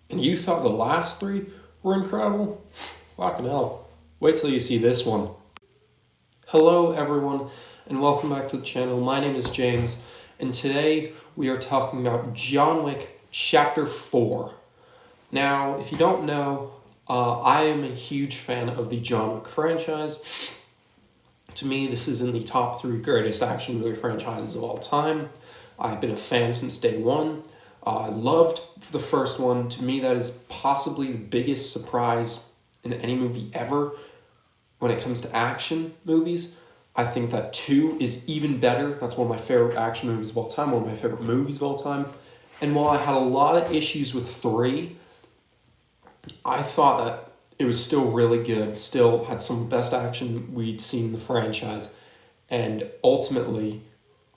and you thought the last three were incredible? Fucking hell. Wait till you see this one. Hello everyone, and welcome back to the channel. My name is James, and today we are talking about John Wick Chapter 4. Now, if you don't know, I am a huge fan of the John Wick franchise. To me, this is in the top 3 greatest action movie franchises of all time. I've been a fan since day one. I loved the first one. To me, that is possibly the biggest surprise in any movie ever when it comes to action movies. I think that 2 is even better. That's one of my favorite action movies of all time, one of my favorite movies of all time. And while I had a lot of issues with 3, I thought that it was still really good, still had some of the best action we'd seen in the franchise, and ultimately,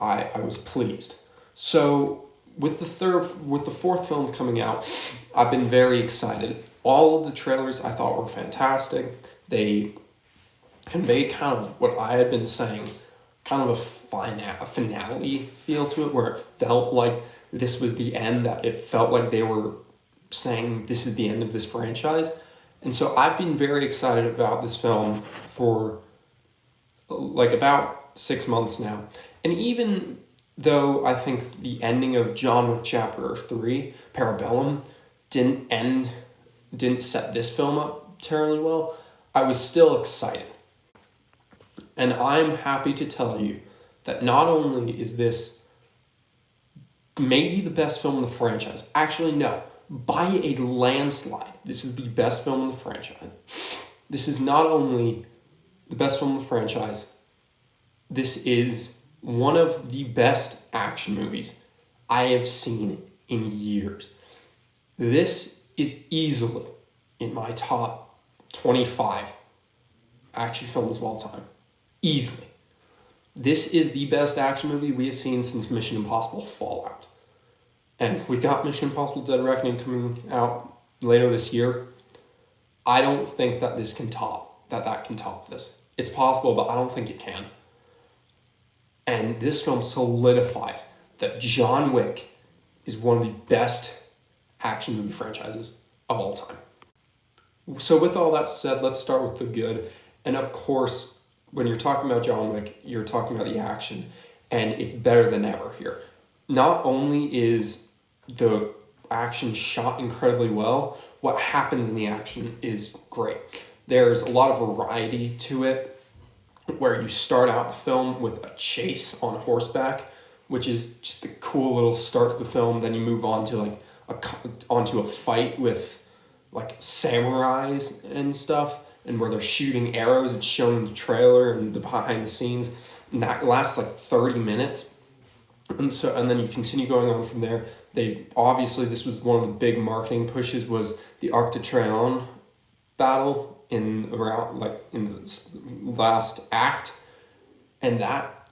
I was pleased. So, with the fourth film coming out, I've been very excited. All of the trailers I thought were fantastic. They conveyed kind of what I had been saying, kind of a finale feel to it, where it felt like this was the end, that it felt like they were saying this is the end of this franchise. And so I've been very excited about this film for like about 6 months now. And even though I think the ending of John Wick Chapter 3, Parabellum, didn't set this film up terribly well, I was still excited. And I'm happy to tell you that not only is this maybe the best film in the franchise, actually no, by a landslide, this is the best film in the franchise. This is not only the best film in the franchise, this is one of the best action movies I have seen in years. This is easily in my top 25 action films of all time. Easily. This is the best action movie we have seen since Mission Impossible Fallout. And we got Mission Impossible Dead Reckoning coming out later this year. I don't think that that can top this. It's possible, but I don't think it can. And this film solidifies that John Wick is one of the best action movie franchises of all time. So with all that said, let's start with the good. And of course, when you're talking about John Wick, you're talking about the action. And it's better than ever here. Not only is the action shot incredibly well, what happens in the action is great. There's a lot of variety to it, where you start out the film with a chase on horseback, which is just a cool little start to the film. Then you move on to onto a fight with like samurais and stuff, and where they're shooting arrows. It's shown in the trailer and the behind the scenes, and that lasts like 30 minutes. And then you continue going on from there. This was one of the big marketing pushes, was the Arc de Triomphe battle in the last act, and that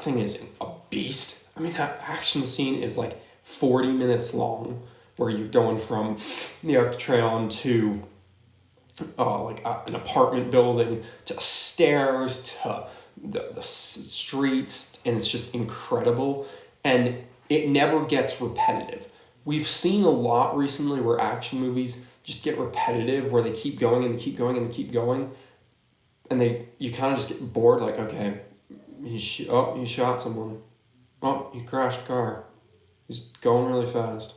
thing is a beast. I mean, that action scene is like 40 minutes long, where you're going from the Arc de Triomphe to an apartment building, to stairs, to the streets, and it's just incredible, and it never gets repetitive. We've seen a lot recently where action movies just get repetitive, where they keep going and they keep going and they keep going, and you kind of just get bored, like, okay, he shot someone, he crashed a car, he's going really fast.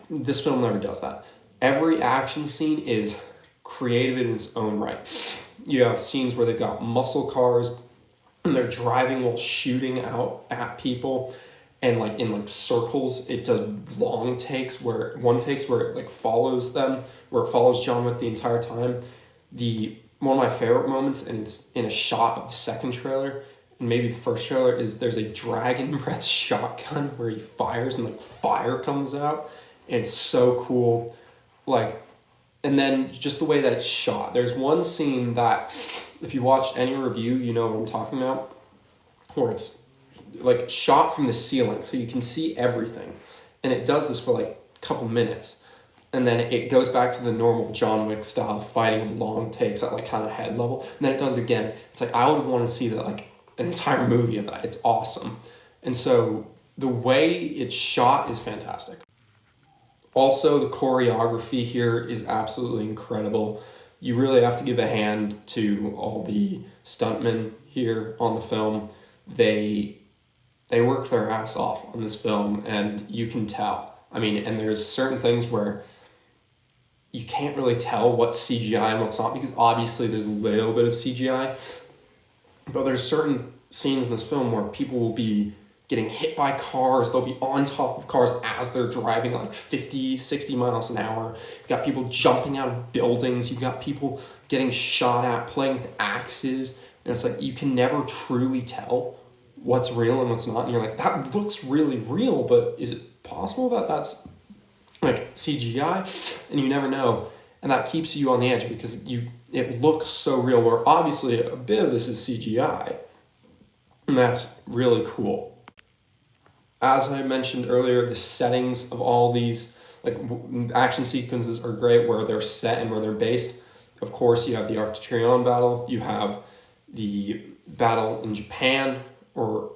This film never does that. Every action scene is creative in its own right. You have scenes where they've got muscle cars and they're driving while shooting out at people, and like in like circles. It does long takes where it follows them, where it follows John Wick the entire time. One of my favorite moments, and it's in a shot of the second trailer and maybe the first trailer, is there's a dragon breath shotgun where he fires and like fire comes out, and it's so cool. And then just the way that it's shot. There's one scene that, if you watched any review, you know what I'm talking about, where it's like shot from the ceiling, so you can see everything. And it does this for like a couple minutes. And then it goes back to the normal John Wick style fighting with long takes at like kind of head level. And then it does it again. It's like, I would want to see that, like an entire movie of that. It's awesome. And so the way it's shot is fantastic. Also, the choreography here is absolutely incredible. You really have to give a hand to all the stuntmen here on the film. They work their ass off on this film, and you can tell. I mean, and there's certain things where you can't really tell what's CGI and what's not, because obviously there's a little bit of CGI, but there's certain scenes in this film where people will be getting hit by cars, they'll be on top of cars as they're driving at like 50, 60 miles an hour. You've got people jumping out of buildings, you've got people getting shot at, playing with axes, and it's like you can never truly tell what's real and what's not, and you're like, that looks really real, but is it possible that that's like CGI? And you never know, and that keeps you on the edge because it looks so real, where obviously a bit of this is CGI, and that's really cool. As I mentioned earlier, the settings of all these action sequences are great, where they're set and where they're based. Of course, you have the Arc de Triomphe battle, you have the battle in Japan, or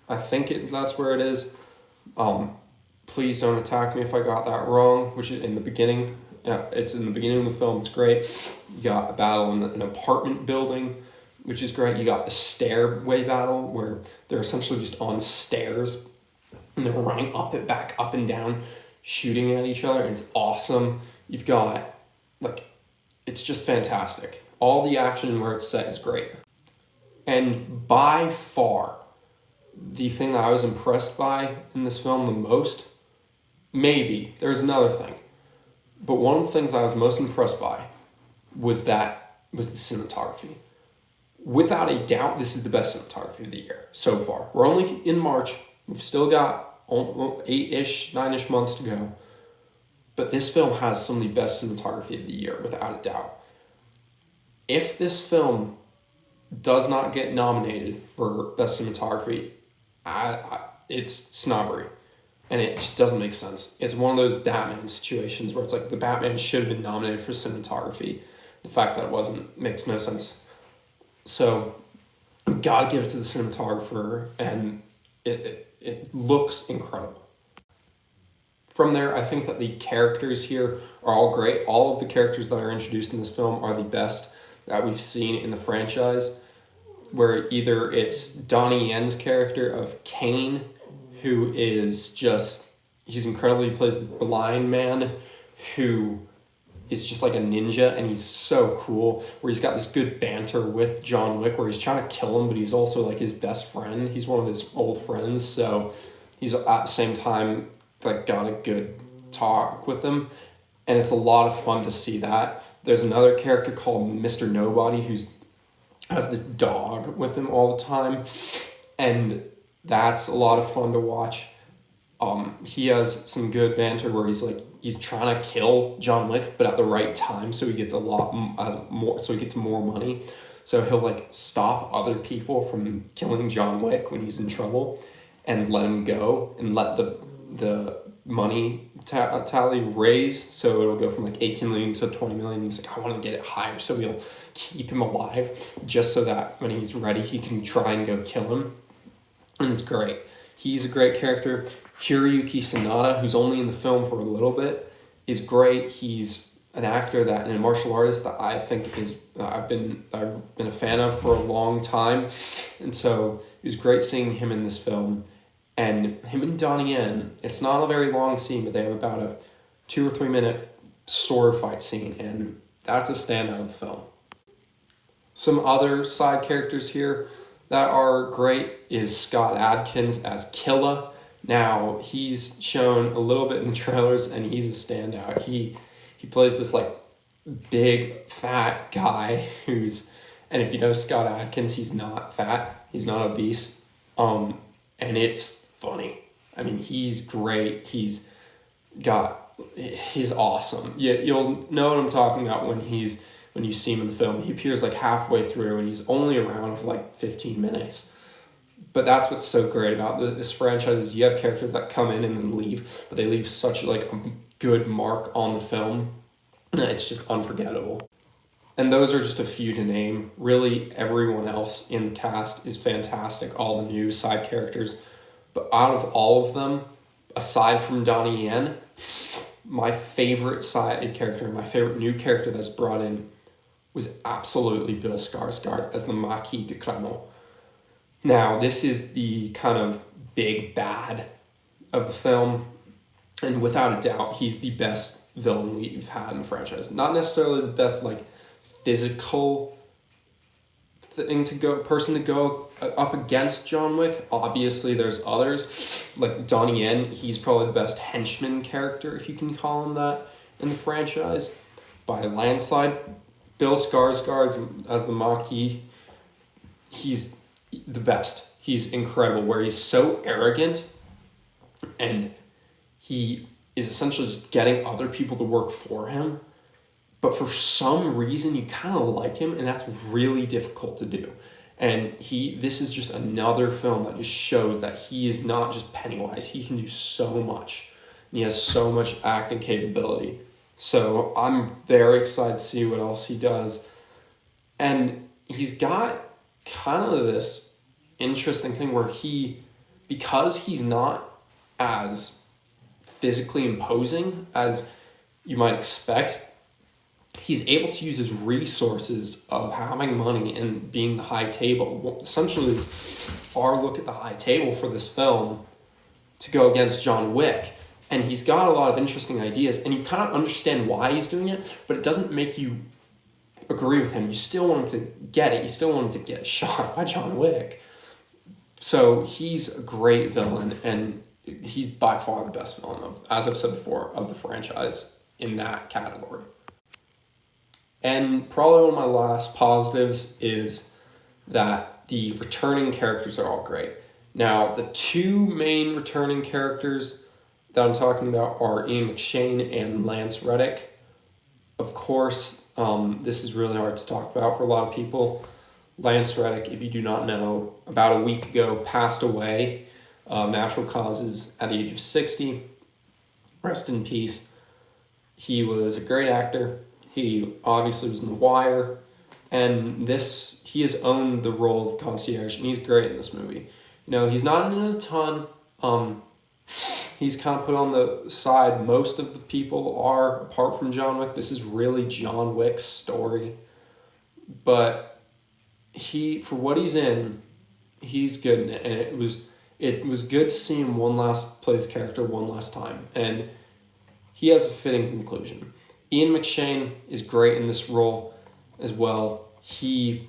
I think that's where it is. Please don't attack me if I got that wrong, which is in the beginning. Yeah, it's in the beginning of the film, it's great. You got a battle in an apartment building, which is great. You got a stairway battle where they're essentially just on stairs and they're running back up and down, shooting at each other, and it's awesome. You've got, it's just fantastic. All the action where it's set is great. And by far, the thing that I was impressed by in this film the most, maybe, there's another thing, but one of the things I was most impressed by was the cinematography. Without a doubt, this is the best cinematography of the year so far. We're only in March. We've still got 8-ish, 9-ish months to go. But this film has some of the best cinematography of the year, without a doubt. If this film does not get nominated for best cinematography, it's snobbery. And it just doesn't make sense. It's one of those Batman situations where it's like the Batman should have been nominated for cinematography. The fact that it wasn't makes no sense. So, gotta give it to the cinematographer, and it looks incredible. From there, I think that the characters here are all great. All of the characters that are introduced in this film are the best that we've seen in the franchise, where either it's Donnie Yen's character of Kane, who is just, he's incredible. He plays this blind man who is just like a ninja, and he's so cool, where he's got this good banter with John Wick, where he's trying to kill him, but he's also like his best friend. He's one of his old friends, so he's at the same time got a good talk with him, and it's a lot of fun to see that. There's another character called Mr. Nobody who's has this dog with him all the time, and that's a lot of fun to watch. He has some good banter where he's trying to kill John Wick, but at the right time, so he gets so he gets more money. So he'll stop other people from killing John Wick when he's in trouble, and let him go, and let the money tally raise, so it'll go from 18 million to 20 million. He's like, I want to get it higher, so he'll keep him alive just so that when he's ready, he can try and go kill him. And it's great. He's a great character. Hiroyuki Sanada, who's only in the film for a little bit, is great. He's an actor and a martial artist that I think I've been a fan of for a long time, and so it was great seeing him in this film. And him and Donnie Yen, it's not a very long scene, but they have about a 2 or 3 minute sword fight scene, and that's a standout of the film. Some other side characters here that are great is Scott Adkins as Killa. Now, he's shown a little bit in the trailers, and he's a standout. He plays this big fat guy and if you know Scott Adkins, he's not fat, he's not obese, and it's funny. I mean, he's great. He's awesome. You'll know what I'm talking about when you see him in the film. He appears halfway through, and he's only around for 15 minutes. But that's what's so great about this franchise is you have characters that come in and then leave, but they leave such a good mark on the film. It's just unforgettable. And those are just a few to name. Really, everyone else in the cast is fantastic, all the new side characters. But out of all of them, aside from Donnie Yen, my favorite side character, my favorite new character that's brought in was absolutely Bill Skarsgård as the Marquis de Clermont. Now, this is the kind of big bad of the film, and without a doubt, he's the best villain we've had in the franchise. Not necessarily the best, like, physical person to go up against John Wick. Obviously, there's others. Like, Donnie Yen, he's probably the best henchman character, if you can call him that, in the franchise. By a landslide, Bill Skarsgård as the Marquis, he's the best. He's incredible, where he's so arrogant and he is essentially just getting other people to work for him. But for some reason, you kind of like him, and that's really difficult to do. And this is just another film that just shows that he is not just Pennywise. He can do so much. And he has so much acting capability. So I'm very excited to see what else he does. And he's got kind of this interesting thing where because he's not as physically imposing as you might expect, he's able to use his resources of having money and being the high table. Essentially, our look at the high table for this film to go against John Wick. And he's got a lot of interesting ideas, and you kind of understand why he's doing it, but it doesn't make you agree with him. You still want him to get it. You still want him to get shot by John Wick. So he's a great villain, and he's by far the best villain, as I've said before, of the franchise in that category. And probably one of my last positives is that the returning characters are all great. Now, the two main returning characters that I'm talking about are Ian McShane and Lance Reddick. Of course, this is really hard to talk about for a lot of people. Lance Reddick, if you do not know, about a week ago passed away of natural causes at the age of 60. Rest in peace. He was a great actor. He obviously was in The Wire, and he has owned the role of concierge, and he's great in this movie. He's not in it a ton. He's kind of put on the side. Most of the people are, apart from John Wick. This is really John Wick's story. But for what he's in, he's good in it. And it was good to see him play this character one last time. And he has a fitting conclusion. Ian McShane is great in this role as well. He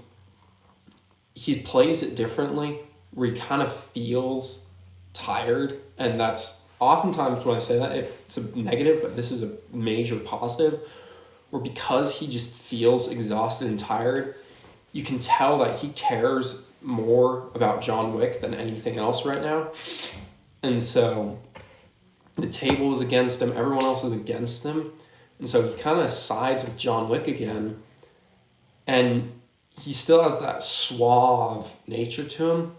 plays it differently, where he kind of feels tired, and that's oftentimes when I say that, it's a negative, but this is a major positive, where because he just feels exhausted and tired, you can tell that he cares more about John Wick than anything else right now. And so the table is against him, everyone else is against him. And so he kind of sides with John Wick again. And he still has that suave nature to him.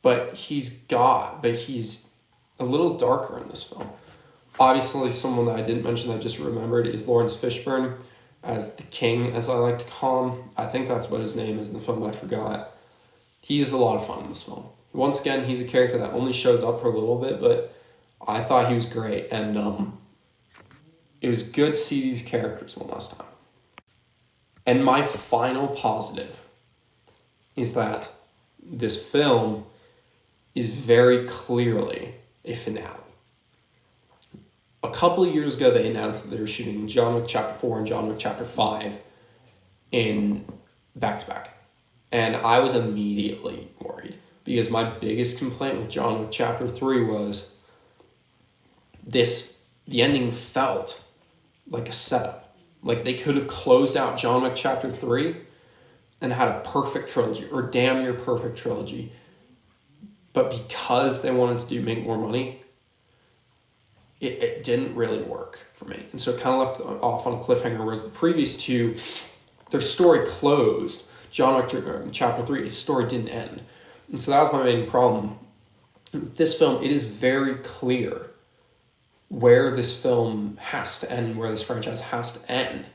But he's a little darker in this film. Obviously, someone that I didn't mention that I just remembered is Lawrence Fishburne as the King, as I like to call him. I think that's what his name is in the film, but I forgot. He's a lot of fun in this film. Once again, he's a character that only shows up for a little bit, but I thought he was great. And it was good to see these characters one last time. And my final positive is that this film is very clearly a finale. A couple of years ago, they announced that they were shooting John Wick Chapter 4 and John Wick Chapter 5 in back-to-back. And I was immediately worried, because my biggest complaint with John Wick Chapter 3 was the ending felt like a setup. Like they could have closed out John Wick Chapter 3 and had a perfect trilogy, or damn near perfect trilogy. But because they wanted to make more money, it didn't really work for me. And so it kind of left off on a cliffhanger, whereas the previous two, their story closed. John Wick Chapter 3, its story didn't end. And so that was my main problem. With this film, it is very clear where this film has to end, where this franchise has to end.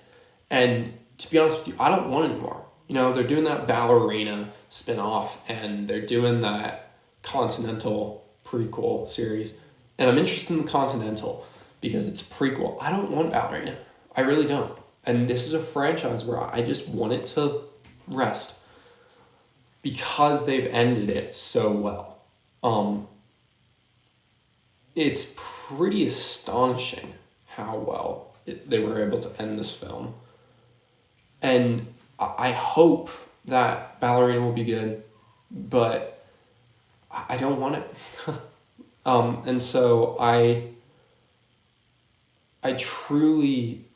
And to be honest with you, I don't want it anymore. They're doing that Ballerina spin-off, and they're doing that Continental prequel series. And I'm interested in the Continental, because it's a prequel. I don't want Ballerina. I really don't. And this is a franchise where I just want it to rest because they've ended it so well. It's pretty astonishing how well they were able to end this film. And I hope that Ballerina will be good, but I don't want it. And so I truly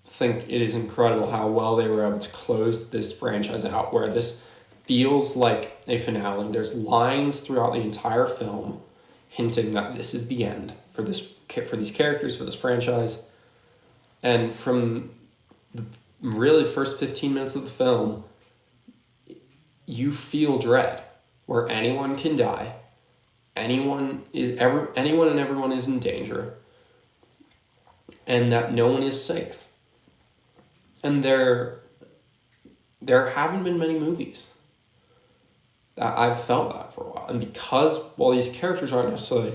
think it is incredible how well they were able to close this franchise out, where this feels like a finale. There's lines throughout the entire film hinting that this is the end for these characters, for this franchise. And from the really first 15 minutes of the film, you feel dread, where anyone can die, anyone and everyone is in danger, and that no one is safe. And there haven't been many movies that I've felt that for a while. And because, while these characters aren't necessarily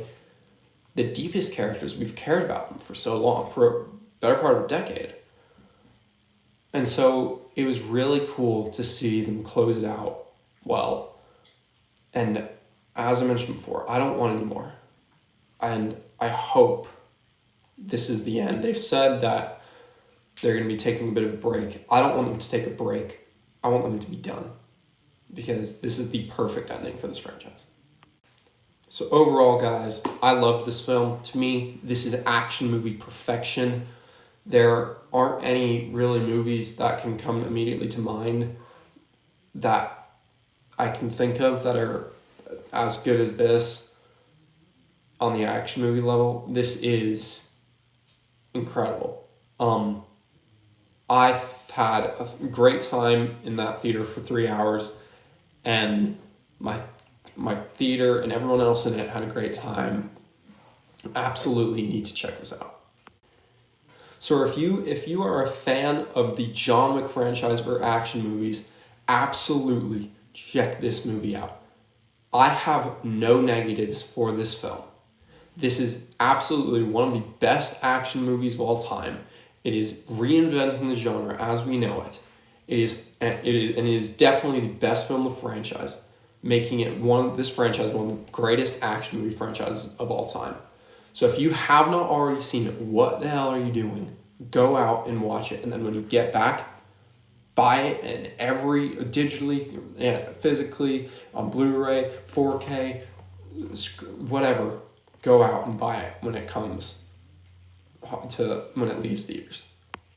the deepest characters, we've cared about them for so long, for a better part of a decade. And so it was really cool to see them close it out well. And as I mentioned before, I don't want any more. And I hope this is the end. They've said that they're going to be taking a bit of a break. I don't want them to take a break. I want them to be done, because this is the perfect ending for this franchise. So overall, guys, I love this film. To me, this is action movie perfection. There aren't any really movies that can come immediately to mind that I can think of that are as good as this on the action movie level. This is incredible. I've had a great time in that theater for 3 hours, and my theater and everyone else in it had a great time. Absolutely need to check this out. So if you are a fan of the John Wick franchise or action movies, absolutely check this movie out. I have no negatives for this film. This is absolutely one of the best action movies of all time. It is reinventing the genre as we know it. It is definitely the best film of the franchise, making it one of the greatest action movie franchises of all time. So if you have not already seen it, what the hell are you doing? Go out and watch it, and then when you get back, buy it in digitally, physically, on Blu-ray, 4K, whatever. Go out and buy it when it leaves theaters.